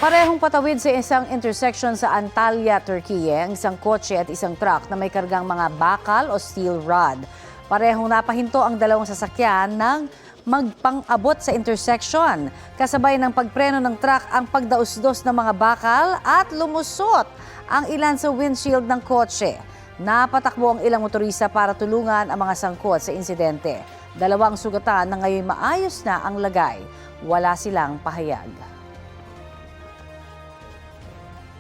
Parehong patawid sa isang intersection sa Antalya, Turkey, ang isang kotse at isang truck na may kargang mga bakal o steel rod. Parehong napahinto ang dalawang sasakyan ng magpang-abot sa intersection. Kasabay ng pagpreno ng truck ang pagdausdos ng mga bakal at lumusot ang ilan sa windshield ng kotse. Napatakbo ang ilang motorista para tulungan ang mga sangkot sa insidente. Dalawang sugatan na ngayon maayos na ang lagay. Wala silang pahayag.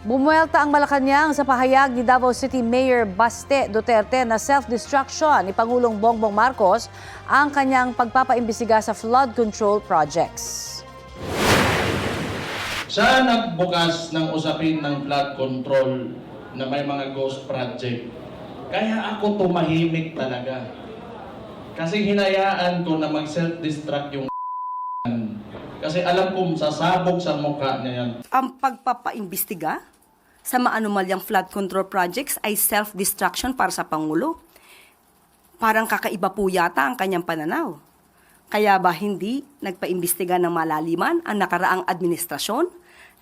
Bumuelta ang Malacanang sa pahayag ni Davao City Mayor Baste Duterte na self-destruction ni Pangulong Bongbong Marcos ang kanyang pagpapaimbestiga sa flood control projects. Siya nagbukas ng usapin ng flood control na may mga ghost project. Kaya ako tumahimik talaga. Kasi hinayaan ko na mag-self-destruct yung kasi alam kong sasabog sa mukha niya yan. Ang pagpapaimbestiga sa maanumalyang flood control projects ay self-destruction para sa Pangulo. Parang kakaiba po yata ang kanyang pananaw. Kaya ba hindi nagpaimbestiga ng malaliman ang nakaraang administrasyon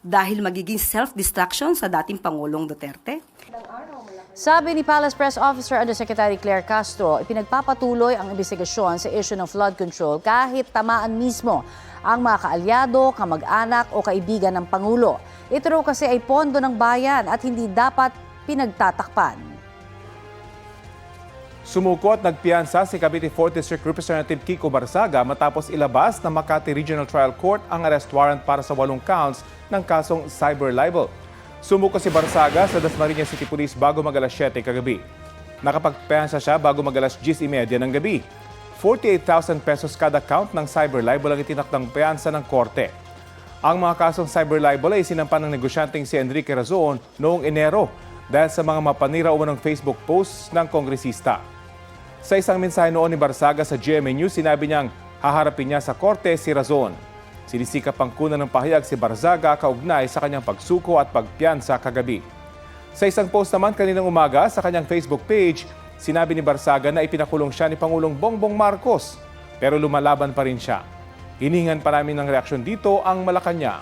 dahil magiging self-destruction sa dating Pangulong Duterte? Sabi ni Palace Press Officer Undersecretary Claire Castro, ipinagpapatuloy ang investigasyon sa issue ng flood control kahit tamaan mismo ang mga kaalyado, kamag-anak o kaibigan ng Pangulo. Ito raw kasi ay pondo ng bayan at hindi dapat pinagtatakpan. Sumuko at nagpiyansa si Cavite 4th District Representative Kiko Barzaga matapos ilabas ng Makati Regional Trial Court ang arrest warrant para sa 8 counts ng kasong cyber libel. Sumuko si Barzaga sa Dasmariñas City Police bago mag-alas 7 kagabi. Nakapagpiyansa siya bago mag-alas 10:30 ng gabi. 48,000 pesos kada count ng cyber libel ang itinakdang piyansa ng korte. Ang mga kasong cyber libel ay sinampa ng negosyanteng si Enrique Razon noong Enero dahil sa mga mapanira umanong Facebook posts ng kongresista. Sa isang mensahe noon ni Barzaga sa GMA News, sinabi niyang haharapin niya sa korte si Razon. Sinisikap pang kunan ng pahayag si Barzaga kaugnay sa kanyang pagsuko at pagpiyansa kagabi. Sa isang post naman kaninang umaga sa kanyang Facebook page, sinabi ni Barzaga na ipinakulong siya ni Pangulong Bongbong Marcos pero lumalaban pa rin siya. Hiningan pa namin ng reaksyon dito ang Malacanang.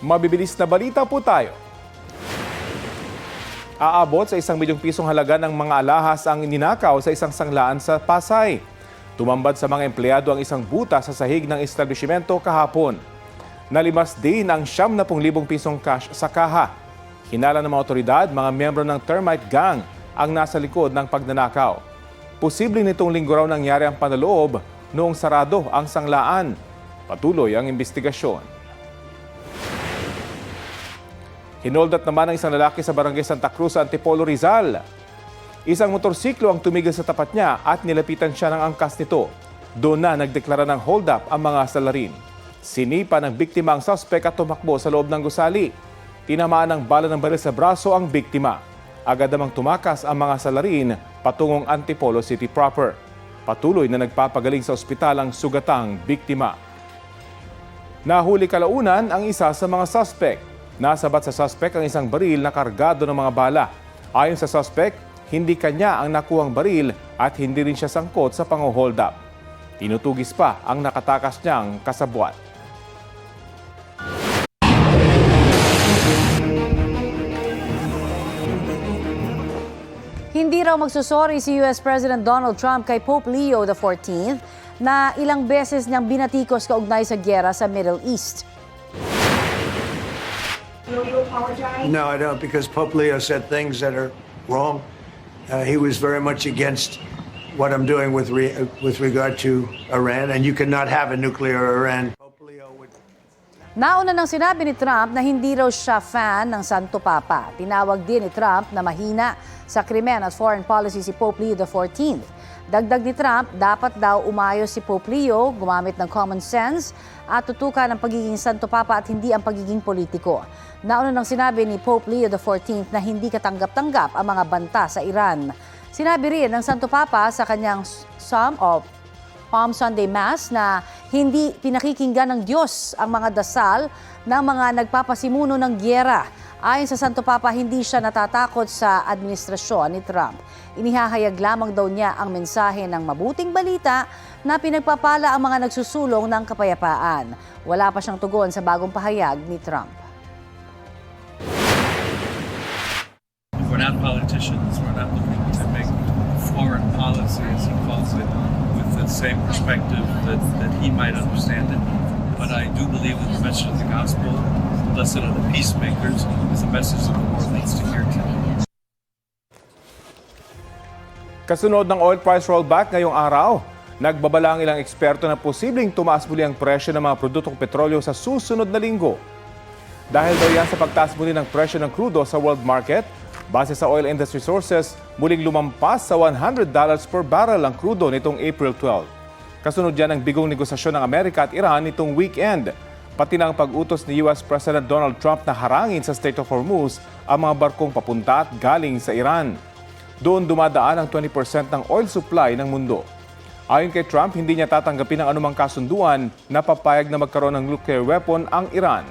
Mabibilis na balita po tayo. Aabot sa 1 milyong pisong halaga ng mga alahas ang ninakaw sa isang sanglaan sa Pasay. Tumambad sa mga empleyado ang isang buta sa sahig ng establishmento kahapon. Nalimas din ang 70,000 pisong cash sa kaha. Hinala ng mga otoridad, mga miyembro ng termite gang ang nasa likod ng pagnanakaw. Posible nitong linggo raw nangyari ang panaloob noong sarado ang sanglaan. Patuloy ang investigasyon. Hinoldat naman ang isang lalaki sa barangay Santa Cruz sa Antipolo, Rizal. Isang motorsiklo ang tumigil sa tapat niya at nilapitan siya ng angkas nito. Doon na nagdeklara ng hold up ang mga salarin. Sinipa ng biktima ang suspect at tumakbo sa loob ng gusali. Tinamaan ng bala ng baril sa braso ang biktima. Agad namang tumakas ang mga salarin patungong Antipolo City proper. Patuloy na nagpapagaling sa ospital ang sugatang biktima. Nahuli kalaunan ang isa sa mga suspect. Nasabat sa suspect ang isang baril na kargado ng mga bala. Ayon sa suspect, hindi kanya ang nakuhang baril at hindi rin siya sangkot sa pang-hold up. Tinutugis pa ang nakatakas niyang kasabwat. Hindi raw magsusori si US President Donald Trump kay Pope Leo XIV na ilang beses niyang binatikos kaugnay sa giyera sa Middle East. No, I don't, because Pope Leo said things that are wrong. He was very much against what I'm doing with regard to Iran, and you cannot have a nuclear Iran. Nauna nang sinabi ni Trump na hindi raw siya fan ng Santo Papa. Tinawag din ni Trump na mahina sa krimen at foreign policy si Pope Leo XIV. Dagdag ni Trump, dapat daw umayos si Pope Leo, gumamit ng common sense at tutukan ang pagiging Santo Papa at hindi ang pagiging politiko. Nauna nang sinabi ni Pope Leo XIV na hindi katanggap-tanggap ang mga banta sa Iran. Sinabi rin ng Santo Papa sa kanyang Palm Sunday Mass na hindi pinakikinggan ng Diyos ang mga dasal ng mga nagpapasimuno ng giyera Ayon sa Santo Papa, hindi siya natatakot sa administrasyon ni Trump. Inihahayag lamang daw niya ang mensahe ng mabuting balita na pinagpapala ang mga nagsusulong ng kapayapaan. Wala pa siyang tugon sa bagong pahayag ni Trump. We're not politicians. We're not looking to make foreign policy, as he calls it, with the same perspective that he might understand it. But I do believe that the message of the gospel, blessed are the peacemakers, is a message that the world needs to hear today. Kasunod ng oil price rollback ngayong araw, nagbabala ang ilang eksperto na posibleng tumaas muli ang presyo ng mga produktong petrolyo sa susunod na linggo. Dahil daw yan sa pagtaas muli ng presyo ng crudo sa world market, base sa oil industry sources, muling lumampas sa $100 per barrel ang crudo nitong April 12. Kasunod yan ang bigong negosasyon ng Amerika at Iran nitong weekend, pati na ang pag-utos ni US President Donald Trump na harangin sa Strait of Hormuz ang mga barkong papunta at galing sa Iran. Doon dumadaan ang 20% ng oil supply ng mundo. Ayon kay Trump, hindi niya tatanggapin ang anumang kasunduan na papayag na magkaroon ng nuclear weapon ang Iran.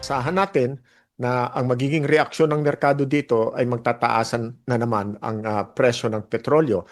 Asahan natin na ang magiging reaksyon ng merkado dito ay magtataasan na naman ang presyo ng petrolyo.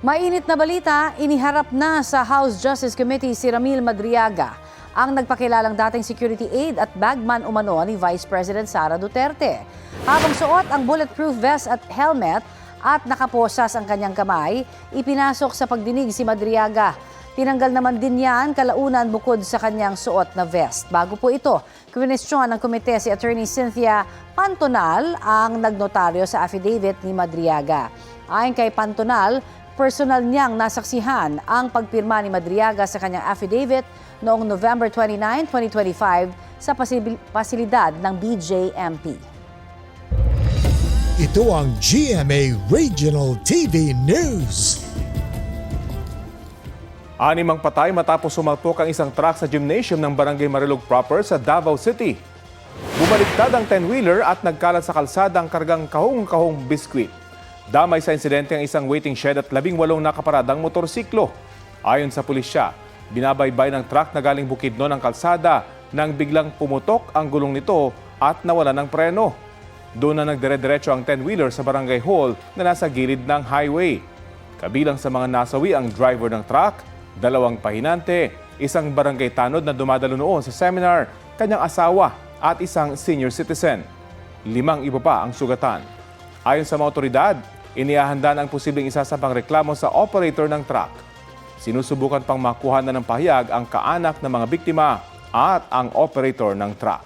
Mainit na balita, iniharap na sa House Justice Committee si Ramil Madriaga, ang nagpakilalang dating security aide at bagman umano ni Vice President Sara Duterte. Habang suot ang bulletproof vest at helmet at nakaposas ang kanyang kamay, ipinasok sa pagdinig si Madriaga. Tinanggal naman din yan kalaunan bukod sa kanyang suot na vest. Bago po ito, kwinestyon ng komite si Attorney Cynthia Pantonal ang nagnotaryo sa affidavit ni Madriaga. Ayon kay Pantonal, personal niyang nasaksihan ang pagpirma ni Madriaga sa kanyang affidavit noong November 29, 2025 sa pasilidad ng BJMP. Ito ang GMA Regional TV News. 6 ang patay matapos sumalpok ang isang truck sa gymnasium ng Barangay Marilog proper sa Davao City. Bumaliktad ang 10-wheeler at nagkalat sa kalsada ang kargang kahong-kahong biskwit. Damay sa insidente ang isang waiting shed at 18 nakaparadang motorsiklo. Ayon sa pulisya, binabaybay ng truck na galing Bukidnon ang kalsada nang biglang pumutok ang gulong nito at nawala ng preno. Doon na nagdire-diretso ang 10-wheeler sa barangay hall na nasa gilid ng highway. Kabilang sa mga nasawi ang driver ng truck, 2 pahinante, isang barangay tanod na dumadalo noon sa seminar, kanyang asawa at isang senior citizen. 5 iba pa ang sugatan. Ayon sa mga otoridad, inihahanda na ang posibleng isasabang reklamo sa operator ng truck. Sinusubukan pang makuha na ng pahayag ang kaanak ng mga biktima at ang operator ng truck.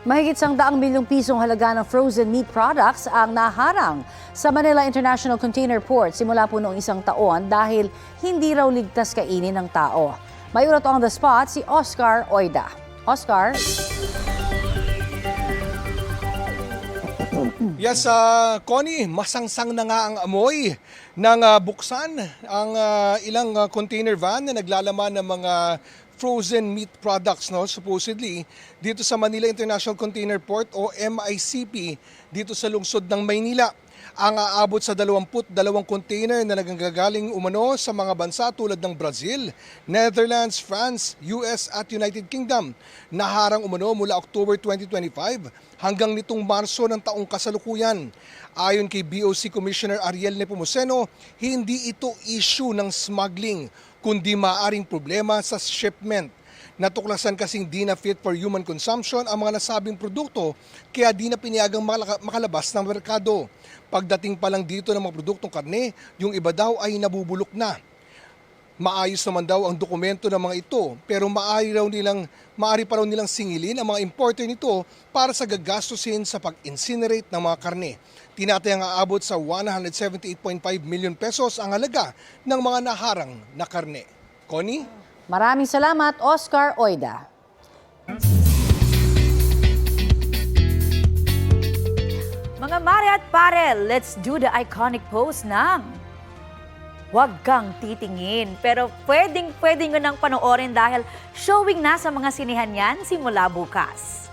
Mahigit 100 milyong pisong halaga ng frozen meat products ang naharang sa Manila International Container Port simula po noong isang taon dahil hindi raw ligtas kainin ng tao. May ulat on the spot si Oscar Oida. Oscar? Yes, Connie, masangsang na nga ang amoy ng buksan ang ilang container van na naglalaman ng mga frozen meat products, no, supposedly dito sa Manila International Container Port o MICP dito sa lungsod ng Maynila. Ang aabot sa 22 container na nagagagaling umano sa mga bansa tulad ng Brazil, Netherlands, France, US at United Kingdom. Naharang umano mula October 2025 hanggang nitong Marso ng taong kasalukuyan. Ayon kay BOC Commissioner Ariel Nepomuceno, hindi ito issue ng smuggling, kundi maaring problema sa shipment. Natuklasan kasing di na fit for human consumption ang mga nasabing produkto kaya di na piniyagang makalabas ng merkado. Pagdating pa lang dito ng mga produktong karne, yung iba daw ay nabubulok na. Maayos naman daw ang dokumento ng mga ito pero maaari pa raw nilang singilin ang mga importer nito para sa gagastusin sa pag-incinerate ng mga karne. Tinatayang aabot sa 178.5 million pesos ang halaga ng mga naharang na karne. Connie? Maraming salamat, Oscar Oida. Mga mare at pare, let's do the iconic pose ng huwag kang titingin. Pero pwedeng nyo nang panoorin dahil showing na sa mga sinihan yan simula bukas.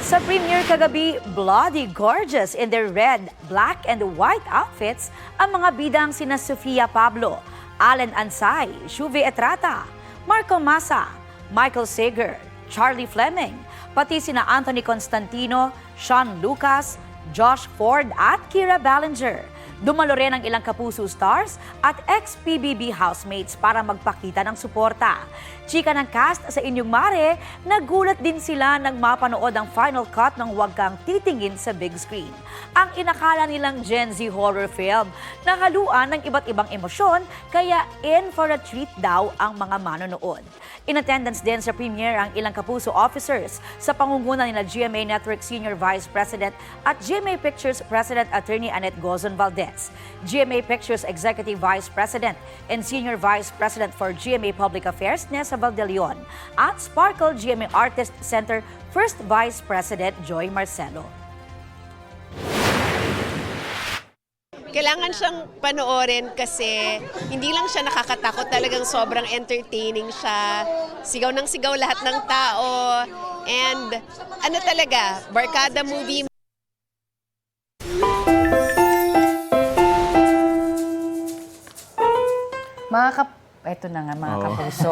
Sa premiere kagabi, bloody gorgeous in their red, black, and white outfits ang mga bidang sina Sofia Pablo, Allen Ansay, Shuve Etrata, Marco Massa, Michael Sager, Charlie Fleming, pati sina Anthony Constantino, Sean Lucas, Josh Ford at Kira Ballinger. Dumalo rin ang ilang Kapuso stars at ex-PBB housemates para magpakita ng suporta. Chika ng cast sa Inyong Mare, nagulat din sila nang mapanood ang final cut ng Huwag Kang Titingin sa big screen. Ang inakala nilang Gen Z horror film na haluan ng iba't ibang emosyon, kaya in for a treat daw ang mga manonood. In attendance din sa premiere ang ilang Kapuso officers sa pangunguna nila GMA Network Senior Vice President at GMA Pictures President Attorney Annette Gozon Valdez, GMA Pictures Executive Vice President and Senior Vice President for GMA Public Affairs Nessa Valdeleon at Sparkle GMA Artist Center First Vice President Joy Marcelo. Kailangan siyang panoorin kasi hindi lang siya nakakatakot, talagang sobrang entertaining siya. Sigaw ng sigaw lahat ng tao. And ano talaga, barkada movie. Eto na nga mga kapuso.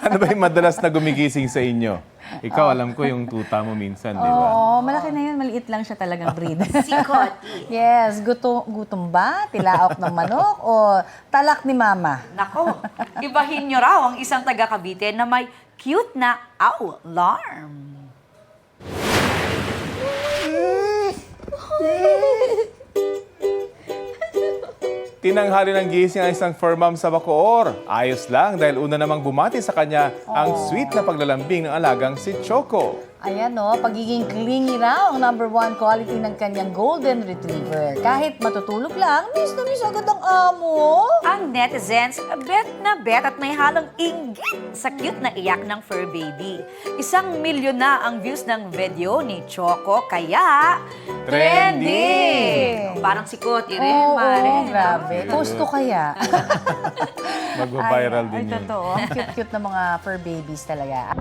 Ano ba yung madalas na gumigising sa inyo? Ikaw, alam ko yung tuta mo minsan, di ba? Oo, malaki na yun. Maliit lang siya talagang breed. Sikot. Yes, gutom ba? Tilaok ng manok? O talak ni mama? Nako, ibahin nyo raw ang isang taga Cavite na may cute na alarm. Tinanghali ng gising ang isang fur mom sa Bacoor. Ayos lang dahil una namang bumati sa kanya ang sweet na paglalambing ng alagang si Choco. Ayan o, pagiging clingy raw ang #1 quality ng kanyang golden retriever. Kahit matutulog lang, miss na miss agad ang amo. Ang netizens, bet na bet at may halong inggit sa cute na iyak ng fur baby. 1 milyon na ang views ng video ni Choco, kaya Trending! Parang sikot, Irene, Mare. Grabe. Gusto kaya? Mag-viral din Ay, yun. totoo. Ang cute-cute ng mga fur babies talaga.